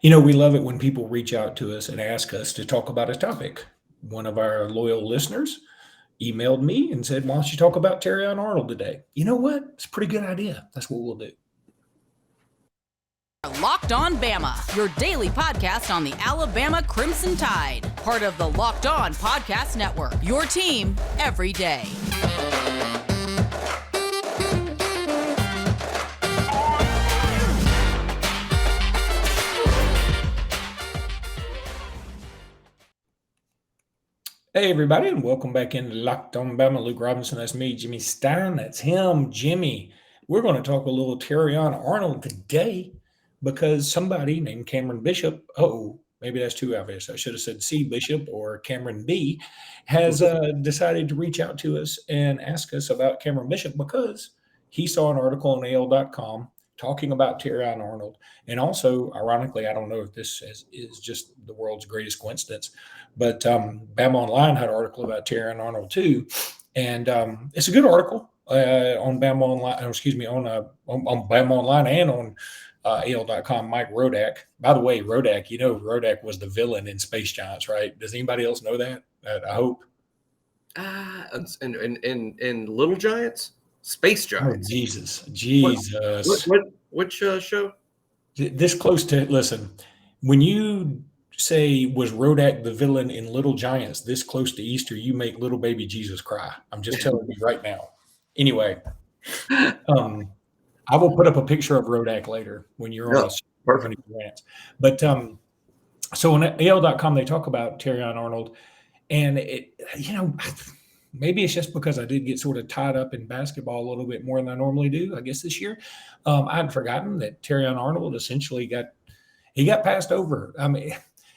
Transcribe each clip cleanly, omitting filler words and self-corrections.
We love it when people reach out to us and ask us to talk about a topic. One of our loyal listeners emailed me and said, "Why don't you talk about Terrion Arnold today?" You know what? It's a pretty good idea. That's what we'll do. Locked On Bama, your daily podcast on the Alabama Crimson Tide. Part of the Locked On Podcast Network, your team every day. Hey, everybody, and welcome back into Locked On Bama. Luke Robinson, that's me. Jimmy Stein, that's him. Jimmy, we're going to talk a little Tyrion Arnold today because somebody named Cameron Bishop, maybe that's too obvious. I should have said C. Bishop or Cameron B, has decided to reach out to us and ask us about Cameron Bishop because he saw an article on AL.com talking about Tyrion Arnold. And also, ironically, I don't know if this is just the world's greatest coincidence, but Bama Online had an article about Tyrion Arnold too. And it's a good article on Bama Online, on Bama Online and on AL.com. Mike Rodak. By the way, Rodak, Rodak was the villain in Space Giants, right? Does anybody else know that? I hope. And Little Giants? Space Giants. Oh, Jesus. Which show? This close to, listen, when you say, was Rodak the villain in Little Giants, this close to Easter, you make little baby Jesus cry. I'm just telling you right now. Anyway, I will put up a picture of Rodak later when you're on a perfect rant. But so on AL.com, they talk about Terrion Arnold, and maybe it's just because I did get sort of tied up in basketball a little bit more than I normally do, I guess, this year. I had forgotten that Terrion Arnold essentially got passed over. I mean,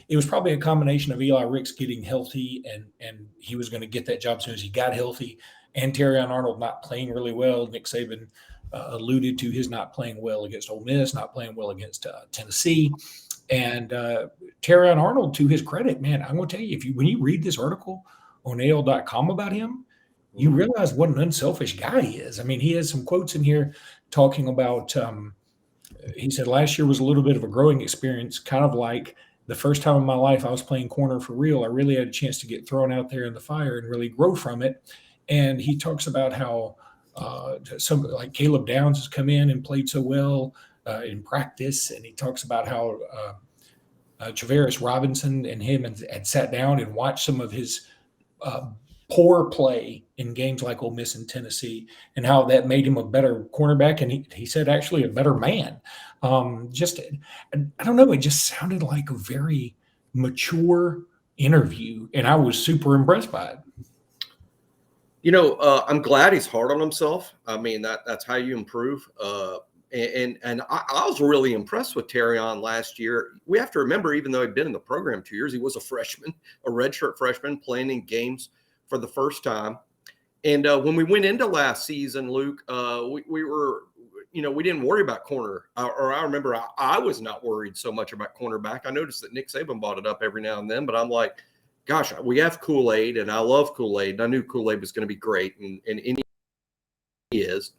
it was probably a combination of Eli Ricks getting healthy and he was going to get that job as soon as he got healthy, and Terrion Arnold not playing really well. Nick Saban alluded to his not playing well against Ole Miss, not playing well against Tennessee. And Terrion Arnold, to his credit, man, I'm going to tell you, when you read this article on AL.com about him, you realize what an unselfish guy he is. I mean, he has some quotes in here talking about, he said, last year was a little bit of a growing experience, kind of like the first time in my life I was playing corner for real. I really had a chance to get thrown out there in the fire and really grow from it. And he talks about how some like Caleb Downs has come in and played so well in practice. And he talks about how Travaris Robinson and him had sat down and watched some of his poor play in games like Ole Miss and Tennessee, and how that made him a better cornerback. And he said actually a better man. I don't know. It just sounded like a very mature interview, and I was super impressed by it. I'm glad he's hard on himself. I mean, that's how you improve. And I was really impressed with Terrion last year. We have to remember, even though he'd been in the program 2 years, he was a freshman, a redshirt freshman, playing in games for the first time. And when we went into last season, Luke, we were, we didn't worry about corner. I remember I was not worried so much about cornerback. I noticed that Nick Saban brought it up every now and then, but I'm like, gosh, we have Kool-Aid, and I love Kool-Aid. And I knew Kool-Aid was going to be great, and he is.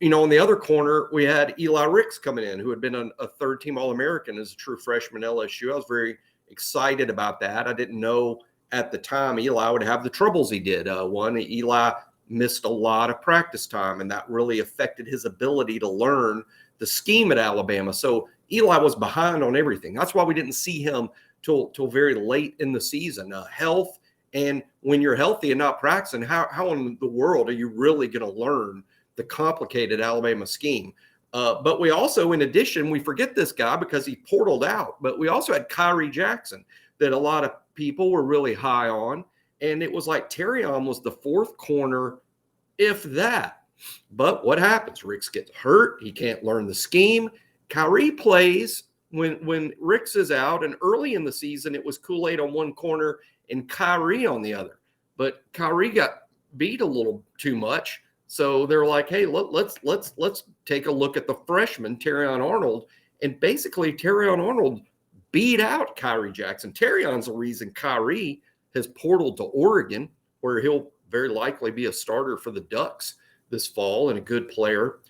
On the other corner, we had Eli Ricks coming in, who had been a third-team All-American as a true freshman at LSU. I was very excited about that. I didn't know at the time Eli would have the troubles he did. Eli missed a lot of practice time, and that really affected his ability to learn the scheme at Alabama. So Eli was behind on everything. That's why we didn't see him till very late in the season. Health, and when you're healthy and not practicing, how in the world are you really going to learn the complicated Alabama scheme? But we also, in addition, we forget this guy because he portaled out, but we also had Kyrie Jackson that a lot of people were really high on. And it was like Terrion was the fourth corner, if that. But what happens? Ricks gets hurt. He can't learn the scheme. Kyrie plays when Ricks is out, and early in the season, it was Kool-Aid on one corner and Kyrie on the other. But Kyrie got beat a little too much. So they're like, hey, let's take a look at the freshman, Terrion Arnold. And basically, Terrion Arnold beat out Kyrie Jackson. Terrion's the reason Kyrie has portaled to Oregon, where he'll very likely be a starter for the Ducks this fall and a good player.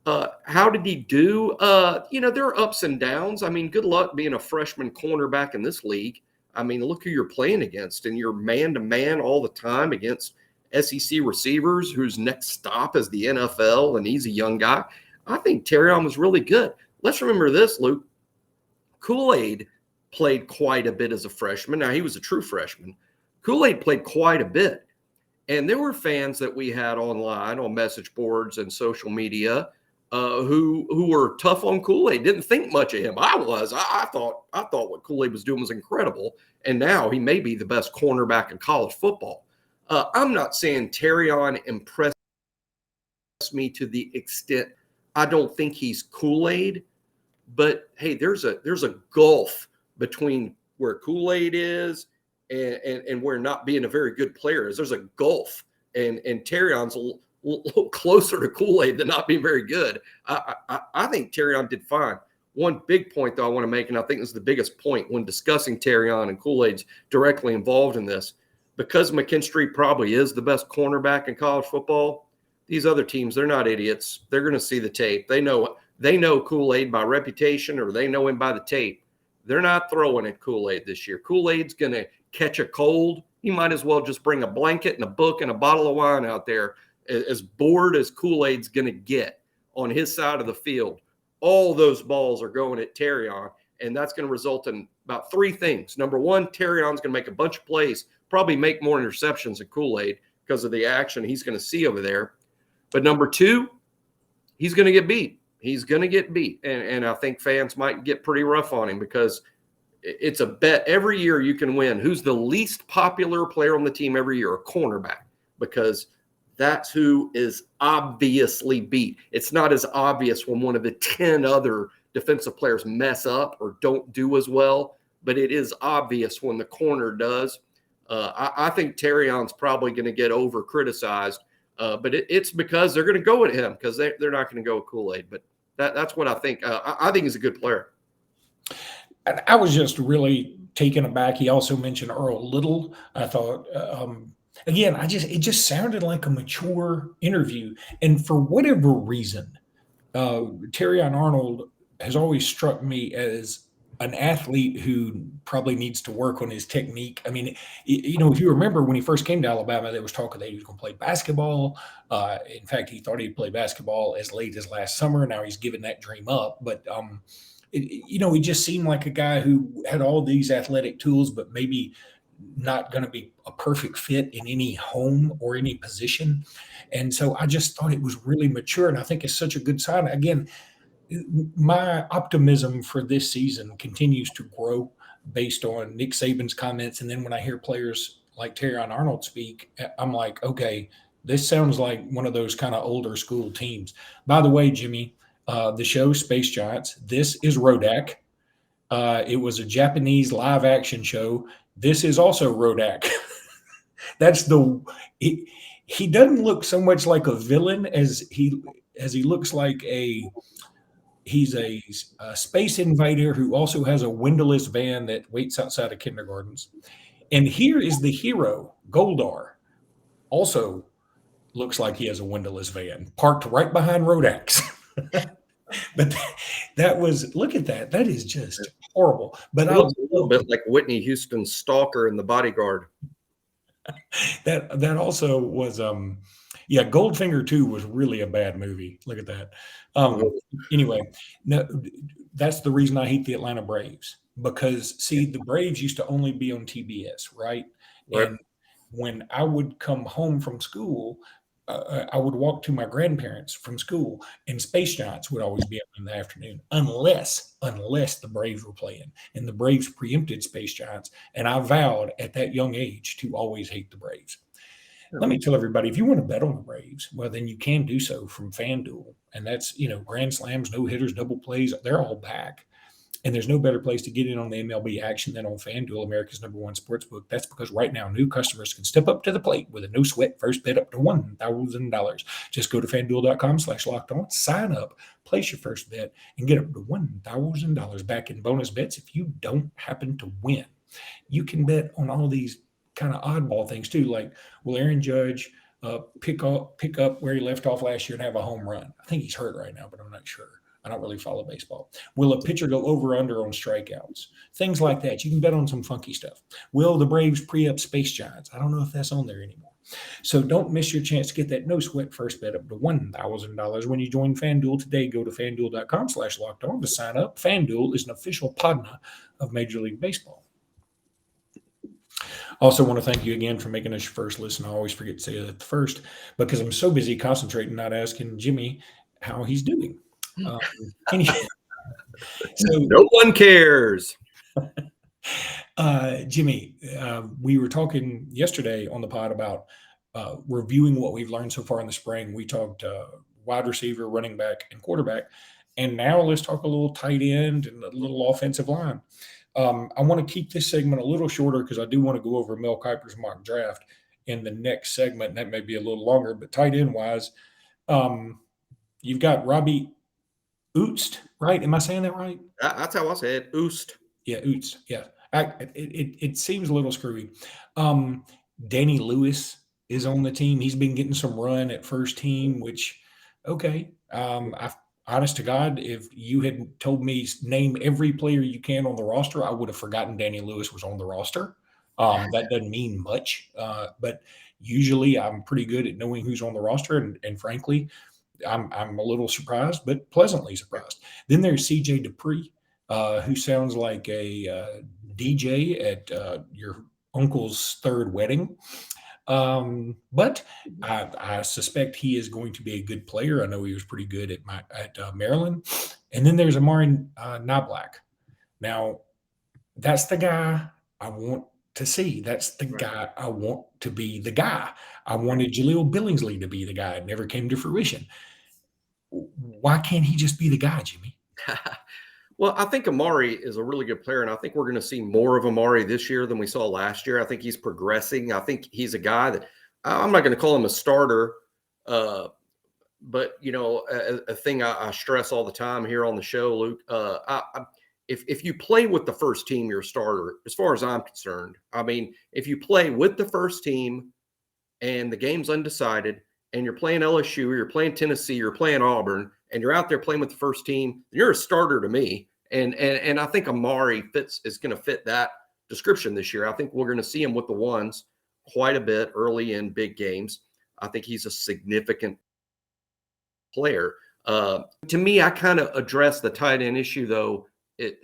How did he do? There are ups and downs. I mean, good luck being a freshman cornerback in this league. I mean, look who you're playing against, and you're man-to-man all the time against SEC receivers whose next stop is the NFL, and he's a young guy. I think Terrion was really good. Let's remember this, Luke. Kool-Aid played quite a bit as a freshman. Now, he was a true freshman. Kool-Aid played quite a bit. And there were fans that we had online on message boards and social media who were tough on Kool-Aid, didn't think much of him. I was. I thought what Kool-Aid was doing was incredible. And now he may be the best cornerback in college football. I'm not saying Terrion impressed me to the extent I don't think he's Kool-Aid, but hey, there's a gulf between where Kool-Aid is and where not being a very good player is. There's a gulf, and Terrion's a little closer to Kool-Aid than not being very good. I think Terrion did fine. One big point, though, I want to make, and I think this is the biggest point when discussing Terrion, and Kool-Aid's directly involved in this, because McKinstry probably is the best cornerback in college football. These other teams, they're not idiots. They're going to see the tape. They know Kool-Aid by reputation, or they know him by the tape. They're not throwing at Kool-Aid this year. Kool-Aid's going to catch a cold. He might as well just bring a blanket and a book and a bottle of wine out there. As bored as Kool-Aid's going to get on his side of the field, all those balls are going at Terrion, and that's going to result in about three things. Number one, Terrion's going to make a bunch of plays, probably make more interceptions than Kool-Aid because of the action he's going to see over there. But number two, he's going to get beat. He's going to get beat, and I think fans might get pretty rough on him because it's a bet every year you can win. Who's the least popular player on the team every year? A cornerback, because that's who is obviously beat. It's not as obvious when one of the 10 other defensive players mess up or don't do as well, but it is obvious when the corner does. I think Terrion's probably going to get over-criticized, but it's because they're going to go at him because they're not going to go with Kool-Aid. But that's what I think. I think he's a good player. I was just really taken aback. He also mentioned Earl Little. I thought, again, it just sounded like a mature interview. And for whatever reason, Terrion Arnold has always struck me as an athlete who probably needs to work on his technique. I mean, if you remember when he first came to Alabama, there was talk that he was going to play basketball. In fact, he thought he'd play basketball as late as last summer. Now he's given that dream up. But, he just seemed like a guy who had all these athletic tools, but maybe not going to be a perfect fit in any home or any position. And so I just thought it was really mature, and I think it's such a good sign. Again, my optimism for this season continues to grow based on Nick Saban's comments. And then when I hear players like Terrion Arnold speak, I'm like, okay, this sounds like one of those kind of older school teams. By the way, Jimmy, the show Space Giants, this is Rodak. It was a Japanese live action show. This is also Rodak. That's he doesn't look so much like a villain as he looks like he's a space invader who also has a windowless van that waits outside of kindergartens. And here is the hero, Goldar, also looks like he has a windowless van parked right behind Rodak's. But that was, look at that. That is just horrible. But it looks a little bit like Whitney Houston's stalker in The Bodyguard. That also was Goldfinger 2 was really a bad movie. Look at that. Anyway, no, that's the reason I hate the Atlanta Braves, because see, the Braves used to only be on TBS, right? And when I would come home from school, I would walk to my grandparents from school, and Space Giants would always be up in the afternoon, unless the Braves were playing, and the Braves preempted Space Giants. And I vowed at that young age to always hate the Braves. Let me tell everybody, if you want to bet on the Braves, well, then you can do so from FanDuel. And that's, grand slams, no hitters, double plays, they're all back. And there's no better place to get in on the MLB action than on FanDuel, America's #1 sportsbook. That's because right now, new customers can step up to the plate with a no-sweat first bet up to $1,000. Just go to FanDuel.com/lockedon, sign up, place your first bet, and get up to $1,000 back in bonus bets if you don't happen to win. You can bet on all these kind of oddball things too, like will Aaron Judge pick up where he left off last year and have a home run? I think he's hurt right now, but I'm not sure. I don't really follow baseball. Will a pitcher go over under on strikeouts? Things like that. You can bet on some funky stuff. Will the Braves pre-up Space Giants? I don't know if that's on there anymore. So don't miss your chance to get that no sweat first bet up to $1,000 when you join FanDuel today. Go to FanDuel.com/lockedon to sign up. FanDuel is an official partner of Major League Baseball. Also want to thank you again for making us your first listen. I always forget to say that the first because I'm so busy concentrating, not asking Jimmy how he's doing. Anyway, so no one cares. Jimmy, we were talking yesterday on the pod about reviewing what we've learned so far in the spring. We talked wide receiver, running back, and quarterback. And now let's talk a little tight end and a little offensive line. I want to keep this segment a little shorter because I do want to go over Mel Kiper's mock draft in the next segment. And that may be a little longer, but tight end wise, you've got Robbie Oost, right? Am I saying that right? That's how I said Oost. Yeah, Oots. Yeah. It seems a little screwy. Danny Lewis is on the team. He's been getting some run at first team, which, okay. Honest to God, if you had told me name every player you can on the roster, I would have forgotten Danny Lewis was on the roster. That doesn't mean much, but usually I'm pretty good at knowing who's on the roster. And frankly, I'm a little surprised, but pleasantly surprised. Then there's CJ Dupree, who sounds like a DJ at your uncle's third wedding. But I suspect he is going to be a good player. I know he was pretty good at Maryland. And then there's Amari Knobloch. Now, that's the guy I want to see. That's the guy I want to be the guy. I wanted Jaleel Billingsley to be the guy. It never came to fruition. Why can't he just be the guy, Jimmy? Well, I think Amari is a really good player, and I think we're going to see more of Amari this year than we saw last year. I think he's progressing. I think he's a guy that I'm not going to call him a starter, but, you know, a thing I stress all the time here on the show, Luke, if you play with the first team, you're a starter, as far as I'm concerned. I mean, if you play with the first team and the game's undecided and you're playing LSU, or you're playing Tennessee, you're playing Auburn, and you're out there playing with the first team, you're a starter to me. And I think Amari is going to fit that description this year. I think we're going to see him with the ones quite a bit early in big games. I think he's a significant player. To me, I kind of address the tight end issue, though.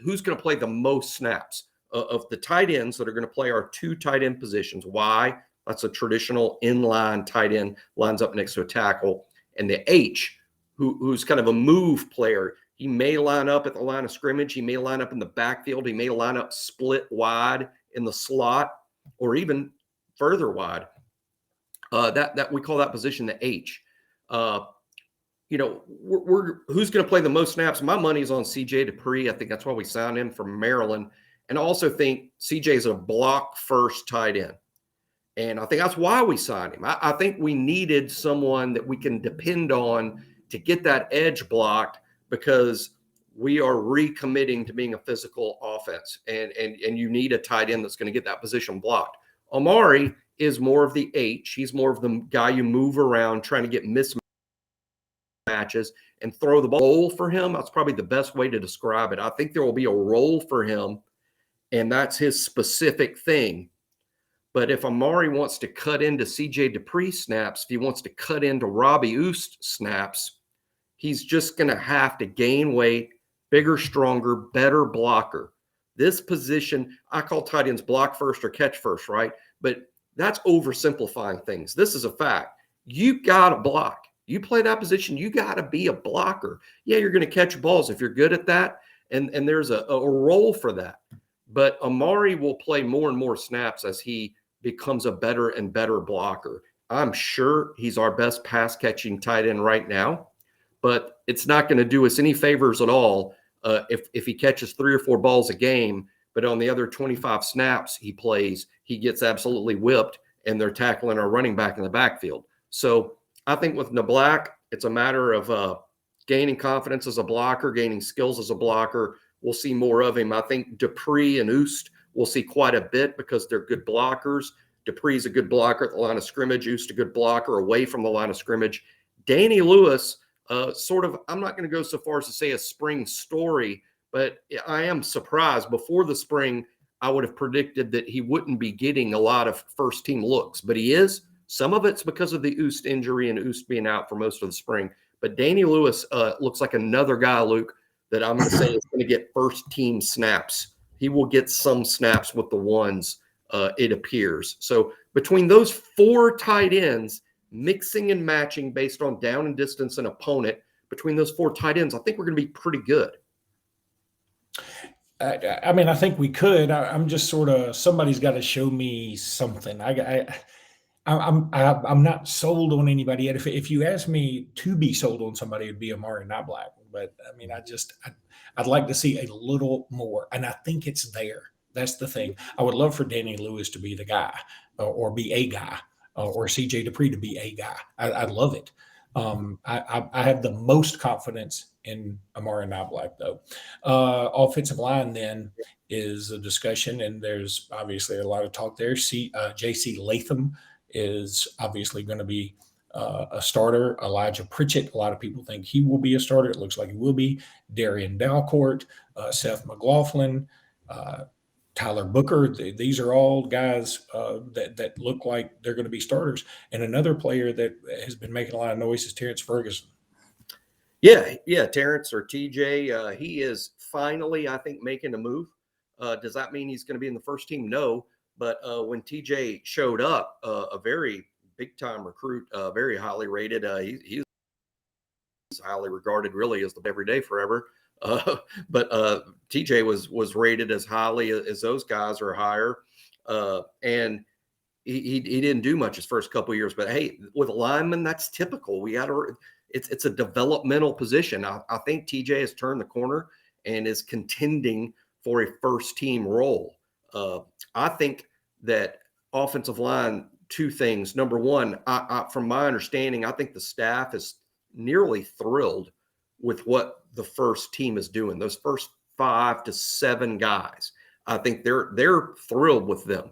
Who's going to play the most snaps of the tight ends that are going to play our two tight end positions? Why? That's a traditional inline tight end, lines up next to a tackle. And the H, who's kind of a move player. He may line up at the line of scrimmage. He may line up in the backfield. He may line up split wide in the slot or even further wide. That we call that position the H. You know, who's going to play the most snaps? My money's on CJ Dupree. I think that's why we signed him from Maryland. And I also think CJ is a block first tight end. And I think that's why we signed him. I think we needed someone that we can depend on to get that edge blocked, because we are recommitting to being a physical offense, and you need a tight end that's going to get that position blocked. Amari is more of the H. He's more of the guy you move around trying to get mismatches and throw the ball for him. That's probably the best way to describe it. I think there will be a role for him, and that's his specific thing. But if Amari wants to cut into CJ Dupree snaps, if he wants to cut into Robbie Oost snaps, he's just going to have to gain weight, bigger, stronger, better blocker. This position, I call tight ends block first or catch first, right? But that's oversimplifying things. This is a fact. You got to block. You play that position, you got to be a blocker. Yeah, you're going to catch balls if you're good at that, and there's a role for that. But Amari will play more and more snaps as he becomes a better and better blocker. I'm sure he's our best pass-catching tight end right now. But it's not going to do us any favors at all if he catches 3 or 4 balls a game, but on the other 25 snaps he plays, he gets absolutely whipped, and they're tackling our running back in the backfield. So I think with Knobloch, it's a matter of gaining confidence as a blocker, gaining skills as a blocker. We'll see more of him. I think Dupree and Oost we'll see quite a bit because they're good blockers. Dupree's a good blocker at the line of scrimmage. Used a good blocker away from the line of scrimmage. Danny Lewis, sort of, I'm not going to go so far as to say a spring story, but I am surprised. Before the spring, I would have predicted that he wouldn't be getting a lot of first-team looks, but he is. Some of it's because of the Oost injury and Oost being out for most of the spring. But Danny Lewis looks like another guy, Luke, that I'm going to say is going to get first-team snaps. He will get some snaps with the ones, it appears. So between those 4 tight ends, mixing and matching based on down and distance and opponent, between those 4 tight ends, I think we're going to be pretty good. I mean, I think we could. I'm just sort of, somebody's got to show me something. I'm not sold on anybody yet. If you ask me to be sold on somebody, it'd be Amari Knobloch. But I mean, I'd like to see a little more, and I think it's there. That's the thing. I would love for Danny Lewis to be the guy, or be a guy, or CJ Dupree to be a guy. I'd love it. I have the most confidence in Amari Knobloch, though. Offensive line then is a discussion, and there's obviously a lot of talk there. J.C. Latham is obviously going to be a starter. Elijah Pritchett, a lot of people think he will be a starter. It looks like he will be. Darian Dalcourt, Seth McLaughlin, Tyler Booker. These are all guys that look like they're going to be starters. And another player that has been making a lot of noise is Terrence Ferguson. Yeah, Terrence or TJ. He is finally, I think, making a move. Does that mean he's going to be in the first team? No. But when TJ showed up, a very big-time recruit, very highly rated. He's highly regarded, really, as the everyday forever. But TJ was rated as highly as those guys are higher, and he didn't do much his first couple of years. But hey, with a lineman, that's typical. It's a developmental position. I think TJ has turned the corner and is contending for a first-team role. I think that offensive line, 2 things. Number one, from my understanding, I think the staff is nearly thrilled with what the first team is doing. Those first 5 to 7 guys, I think they're thrilled with them.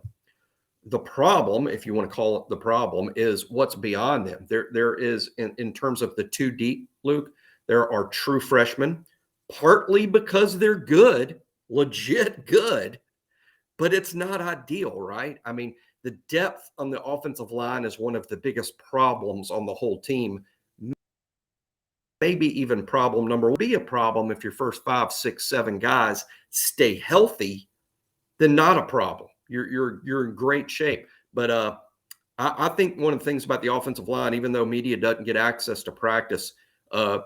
The problem, if you want to call it the problem, is what's beyond them. There is, in terms of the 2 deep, Luke, there are true freshmen, partly because they're good, legit good, but it's not ideal, right? I mean, the depth on the offensive line is one of the biggest problems on the whole team. Maybe even problem number will be a problem if your first 5, 6, 7 guys stay healthy, then not a problem. You're in great shape. But I think one of the things about the offensive line, even though media doesn't get access to practice,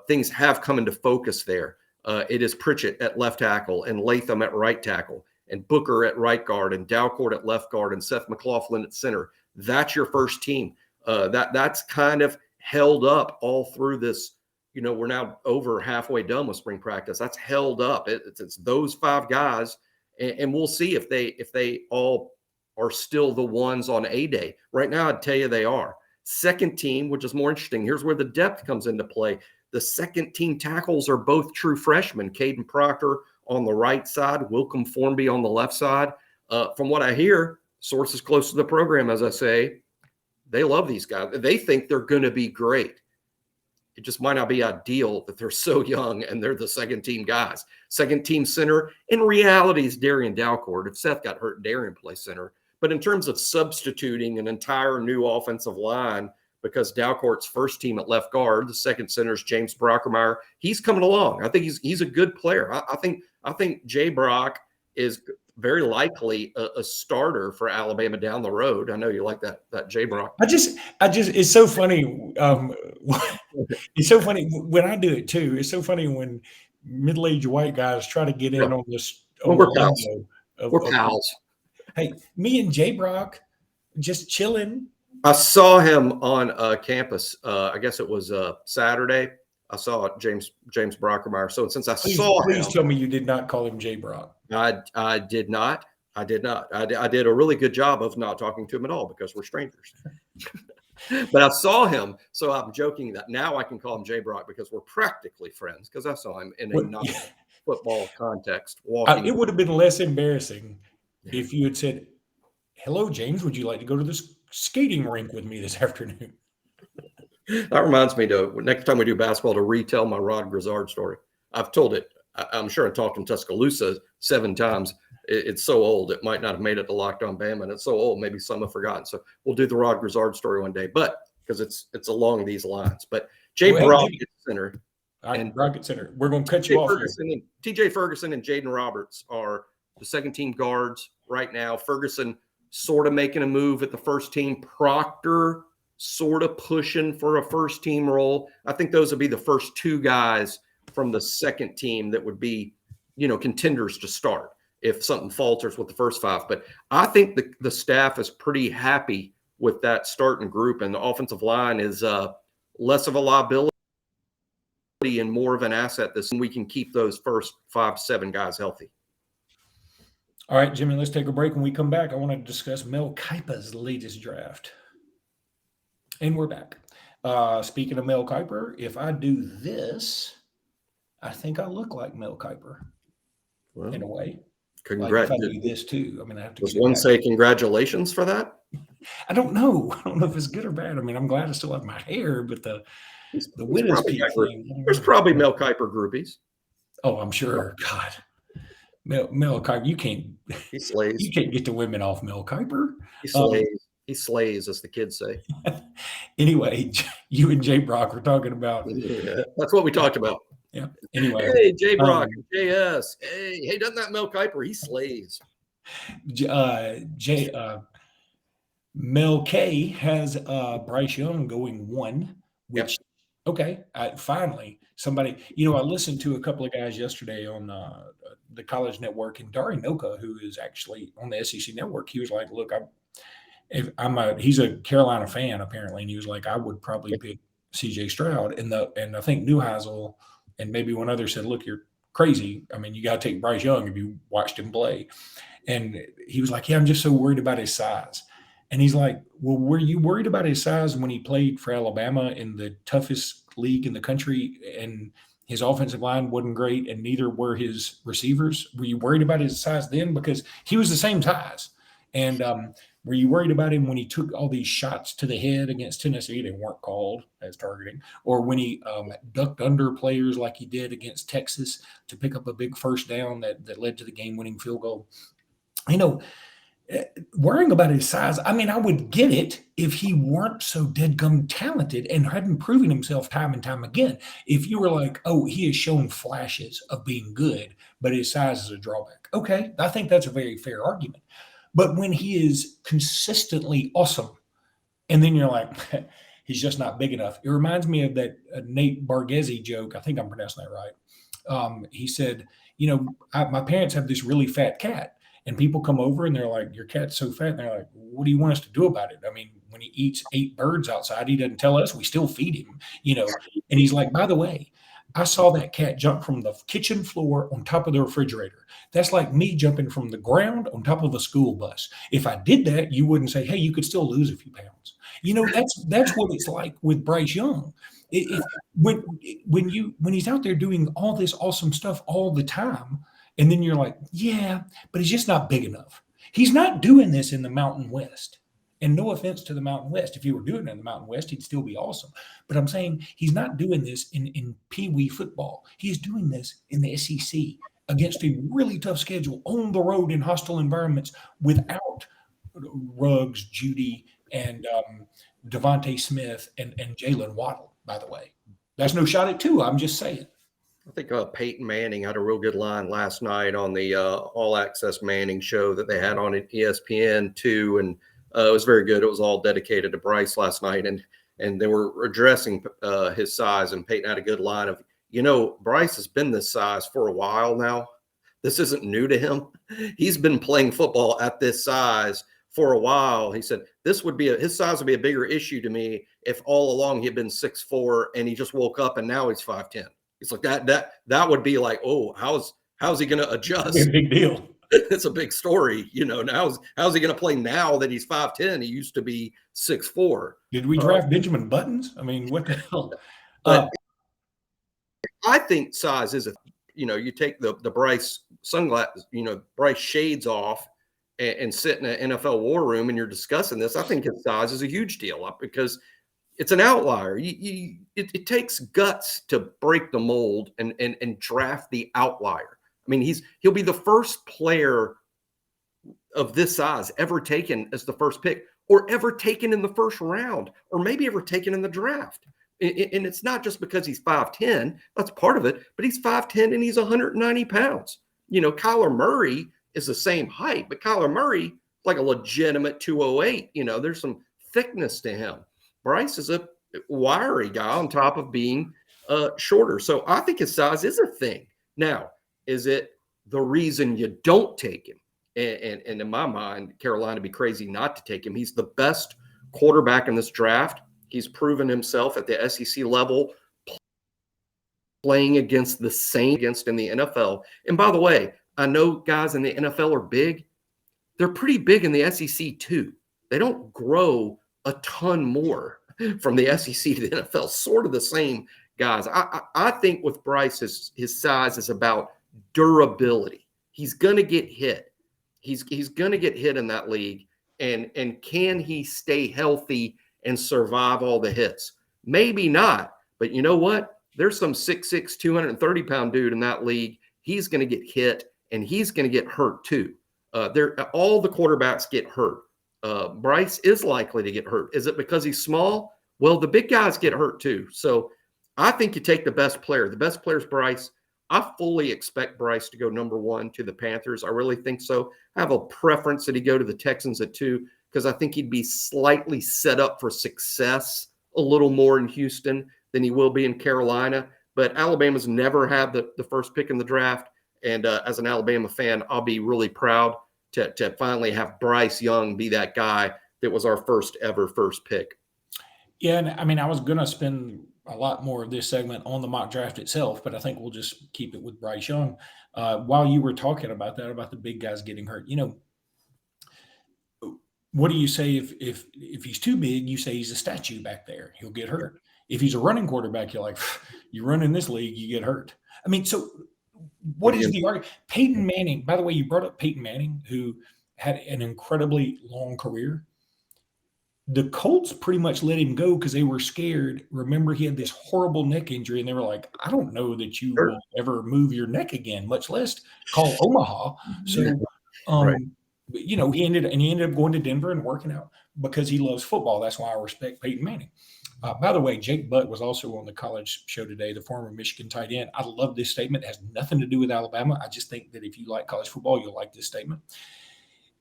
things have come into focus there. It is Pritchett at left tackle and Latham at right tackle and Booker at right guard and Dalcourt at left guard and Seth McLaughlin at center. That's your first team. That's kind of held up all through this. You know, we're now over halfway done with spring practice. That's held up. It's those 5 guys, and we'll see if they all are still the ones on A-Day. Right now, I'd tell you they are. Second team, which is more interesting. Here's where the depth comes into play. The second team tackles are both true freshmen. Caden Proctor on the right side, Wilcom Formby on the left side. From what I hear, sources close to the program, as I say, they love these guys. They think they're going to be great. It just might not be ideal that they're so young and they're the second team guys. Second team center, in reality, is Darian Dalcourt. If Seth got hurt, Darian plays center. But in terms of substituting an entire new offensive line, because Dalcourt's first team at left guard, the second center is James Brockermeyer. He's coming along. I think he's a good player. I think Jay Brock is very likely a starter for Alabama down the road. I know you like that Jay Brock. I just it's so funny. It's so funny when I do it too. It's so funny when middle-aged white guys try to get in on this. We're pals. We're pals. Hey, me and Jay Brock just chilling. I saw him on campus. I guess it was Saturday. I saw James Brockermeyer. So since please tell me you did not call him Jay Brock. I did not. I did a really good job of not talking to him at all because we're strangers. But I saw him, so I'm joking that now I can call him Jay Brock because we're practically friends because I saw him in a non-football context. Walking. It would have been less embarrassing if you had said, hello, James, would you like to go to this skating rink with me this afternoon? That reminds me next time we do basketball to retell my Rod Grizzard story. I've told it. I'm sure I talked in Tuscaloosa 7 times. It's so old. It might not have made it to Locked On Bama, and it's so old. Maybe some have forgotten. So we'll do the Rod Grizzard story one day, but because it's along these lines. But Jay Brock at center. All right, Rocket Center. We're going to cut you off here. TJ Ferguson and Jaden Roberts are the second team guards right now. Ferguson sort of making a move at the first team. Proctor sort of pushing for a first team role. I think those would be the first 2 guys from the second team that would be, contenders to start if something falters with the first 5. But I think the staff is pretty happy with that starting group, and the offensive line is less of a liability and more of an asset this we can keep those first 5-7 guys healthy. All right, Jimmy, let's take a break. When we come back, I want to discuss Mel Kiper's latest draft. And we're back. Speaking of Mel Kiper, if I do this, I think I look like Mel Kiper in a way. Congrats. Like if I do this too. I mean, I have to. Does one say congratulations for that? I don't know. I don't know if it's good or bad. I mean, I'm glad I still have my hair, but the widow's peak thing. There's probably Mel Kiper groupies. Oh, I'm sure. God. Mel Kiper, you can't. He slays. You can't get the women off Mel Kiper. He slays. He slays, as the kids say. Anyway, you and Jay Brock were talking about. Yeah, that's what we talked about. Yeah. Anyway. Hey, Jay Brock, JS. Hey, doesn't that Mel Kiper? He slays. Mel K has Bryce Young going 1, which okay. Finally, somebody. I listened to a couple of guys yesterday on the College Network, and Dari Noka, who is actually on the SEC Network, he was like, "Look, he's a Carolina fan apparently," and he was like, "I would probably pick C.J. Stroud," and I think Neuheisel and maybe one other said, "Look, you're crazy. I mean, you got to take Bryce Young if you watched him play." And he was like, "Yeah, I'm just so worried about his size." And he's like, "Well, were you worried about his size when he played for Alabama in the toughest league in the country and his offensive line wasn't great and neither were his receivers? Were you worried about his size then? Because he was the same size. And were you worried about him when he took all these shots to the head against Tennessee? They weren't called as targeting. Or when he ducked under players like he did against Texas to pick up a big first down that led to the game-winning field goal? Worrying about his size, I mean, I would get it if he weren't so deadgum talented and hadn't proven himself time and time again. If you were like, oh, he has shown flashes of being good, but his size is a drawback. Okay, I think that's a very fair argument. But when he is consistently awesome, and then you're like, he's just not big enough. It reminds me of that Nate Bargatze joke. I think I'm pronouncing that right. He said, my parents have this really fat cat. And people come over and they're like, your cat's so fat. And they're like, what do you want us to do about it? I mean, when he eats 8 birds outside, he doesn't tell us. We still feed him, And he's like, by the way, I saw that cat jump from the kitchen floor on top of the refrigerator. That's like me jumping from the ground on top of a school bus. If I did that, you wouldn't say, hey, you could still lose a few pounds. That's what it's like with Bryce Young. When he's out there doing all this awesome stuff all the time, and then you're like, yeah, but he's just not big enough. He's not doing this in the Mountain West. And no offense to the Mountain West. If he were doing it in the Mountain West, he'd still be awesome. But I'm saying he's not doing this in Pee Wee football. He's doing this in the SEC against a really tough schedule on the road in hostile environments without Ruggs, Judy, and Devontae Smith and Jalen Waddle, by the way. That's no shot at Tua. I'm just saying. I think Peyton Manning had a real good line last night on the All Access Manning show that they had on ESPN too, and it was very good. It was all dedicated to Bryce last night, and they were addressing his size, and Peyton had a good line of, Bryce has been this size for a while now. This isn't new to him. He's been playing football at this size for a while. He said his size would be a bigger issue to me if all along he had been 6'4" and he just woke up and now he's 5'10". It's like that would be like, oh, how's he going to adjust? It's a big deal. It's a big story, Now how's he going to play now that he's 5'10"? He used to be 6'4". Did we draft Benjamin Buttons? I mean, what the hell? I think size is you take the Bryce sunglasses, Bryce shades off, and sit in an NFL war room and you're discussing this, I think his size is a huge deal because it's an outlier. It takes guts to break the mold and draft the outlier. I mean, he'll be the first player of this size ever taken as the first pick, or ever taken in the first round, or maybe ever taken in the draft. And it's not just because he's 5'10", that's part of it, but he's 5'10" and he's 190 pounds. Kyler Murray is the same height, but Kyler Murray, like a legitimate 208, there's some thickness to him. Bryce is a wiry guy on top of being shorter. So I think his size is a thing. Now, is it the reason you don't take him? And in my mind, Carolina would be crazy not to take him. He's the best quarterback in this draft. He's proven himself at the SEC level, playing against the same against in the NFL. And by the way, I know guys in the NFL are big. They're pretty big in the SEC too. They don't grow a ton more from the SEC to the NFL. Sort of the same guys. I think with Bryce, his size is about durability. He's going to get hit. He's going to get hit in that league. And can he stay healthy and survive all the hits? Maybe not. But you know what? There's some 6'6", 230-pound dude in that league. He's going to get hit, and he's going to get hurt too. All the quarterbacks get hurt. Bryce is likely to get hurt. Is it because he's small? Well, the big guys get hurt too. So I think you take the best player. The best player is Bryce. I fully expect Bryce to go number 1 to the Panthers. I really think so. I have a preference that he go to the Texans at 2 because I think he'd be slightly set up for success a little more in Houston than he will be in Carolina. But Alabama's never had the first pick in the draft. And as an Alabama fan, I'll be really proud to finally have Bryce Young be that guy that was our first pick. Yeah, and I mean, I was going to spend a lot more of this segment on the mock draft itself, but I think we'll just keep it with Bryce Young. While you were talking about that, about the big guys getting hurt, what do you say if he's too big? You say he's a statue back there. He'll get hurt. If he's a running quarterback, you're like, you run in this league, you get hurt. I mean, so what is the argument? Peyton Manning, by the way, you brought up Peyton Manning, who had an incredibly long career. The Colts pretty much let him go because they were scared. Remember, he had this horrible neck injury, and they were like, I don't know that you will ever move your neck again, much less call Omaha. So, Right. he ended up going to Denver and working out because he loves football. That's why I respect Peyton Manning. By the way, Jake Butt was also on the college show today, the former Michigan tight end. I love this statement. It has nothing to do with Alabama. I just think that if you like college football, you'll like this statement.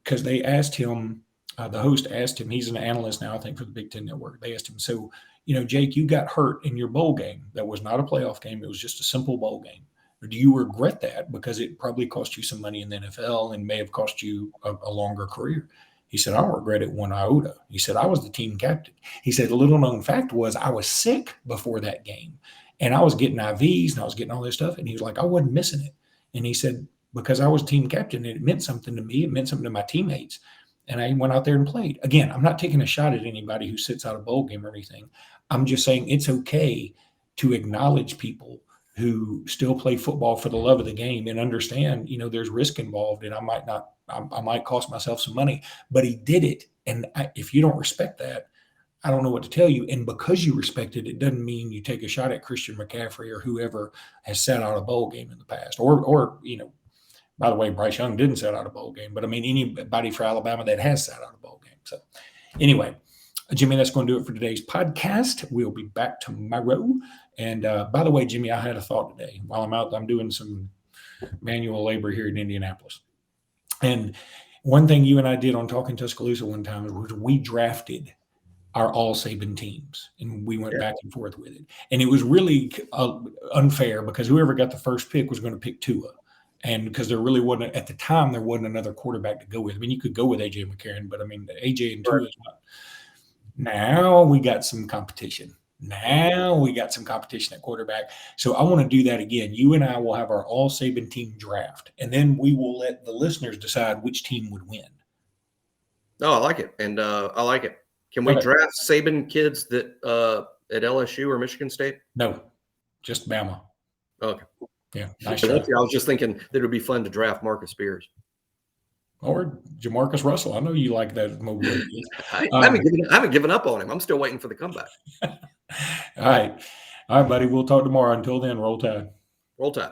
Because they asked him, the host asked him, he's an analyst now, I think, for the Big Ten Network. They asked him, so, Jake, you got hurt in your bowl game. That was not a playoff game. It was just a simple bowl game. Do you regret that? Because it probably cost you some money in the NFL and may have cost you a longer career. He said, I don't regret it one iota. He said, I was the team captain. He said, a little known fact was I was sick before that game. And I was getting IVs and I was getting all this stuff. And he was like, I wasn't missing it. And he said, because I was team captain, it meant something to me. It meant something to my teammates. And I went out there and played. Again, I'm not taking a shot at anybody who sits out a bowl game or anything. I'm just saying it's okay to acknowledge people who still play football for the love of the game and understand, there's risk involved and I might cost myself some money, but he did it. And if you don't respect that, I don't know what to tell you. And because you respect it, it doesn't mean you take a shot at Christian McCaffrey or whoever has sat out a bowl game in the past or by the way, Bryce Young didn't sit out a bowl game, but I mean, anybody for Alabama that has sat out a bowl game. So anyway, Jimmy, that's going to do it for today's podcast. We'll be back tomorrow. And by the way, Jimmy, I had a thought today while I'm out. I'm doing some manual labor here in Indianapolis. And one thing you and I did on Talking Tuscaloosa one time was we drafted our all Saban teams and we went back and forth with it. And it was really unfair because whoever got the first pick was going to pick Tua. And because there really wasn't, at the time, there wasn't another quarterback to go with. I mean, you could go with A.J. McCarron, but I mean, A.J. and Tua is not. Now we got some competition. At quarterback. So I want to do that again. You and I will have our all Saban team draft, and then we will let the listeners decide which team would win. No, I like it. And I like it. Can we draft Saban kids that at LSU or Michigan State? No, just Bama. Okay. Yeah. Nice I was just thinking that it would be fun to draft Marcus Spears. or Jamarcus Russell. I know you like that mobility. I Um, haven't given up on him. I'm still waiting for the comeback. all right. All right, buddy. We'll talk tomorrow. Until then, roll tide. Roll Tide.